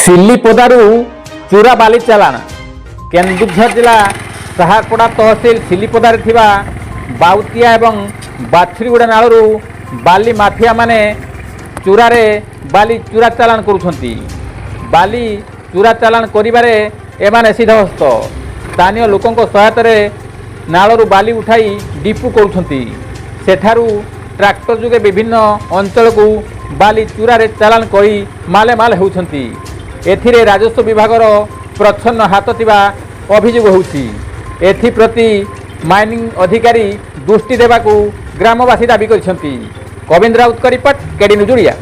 सिल्लीपदारू चूरा बाली चालाण केन्दुझर जिला साहाकोड़ा तहसिल सिल्लीपदार थिबा बाउतिया एवं बाछुरीगुड़ा नालू बाली माफिया माने चूरारे बाली चूरा चालाण करुछंती। बाली चूरा चालाण करिबारे एमाने सिद्धहस्त स्थानीय लोकंक सहायतारे नालू बाली उठाई डिपु करुछंती। सेठारू ट्रैक्टर जुगे विभिन्न अंचल को बाली चूरारे चालाण करी माले माल होउछंती। एथिरे राजस्व विभागर प्रच्छन्न हाथ थिबा अभियोग होउछि। एथिप्रति माइनिंग अधिकारी दृष्टि देबाकू ग्रामवासी दाबी करिसेंती। गोविंद राउत का रिपोर्ट, केडी न्यूज ओडिया।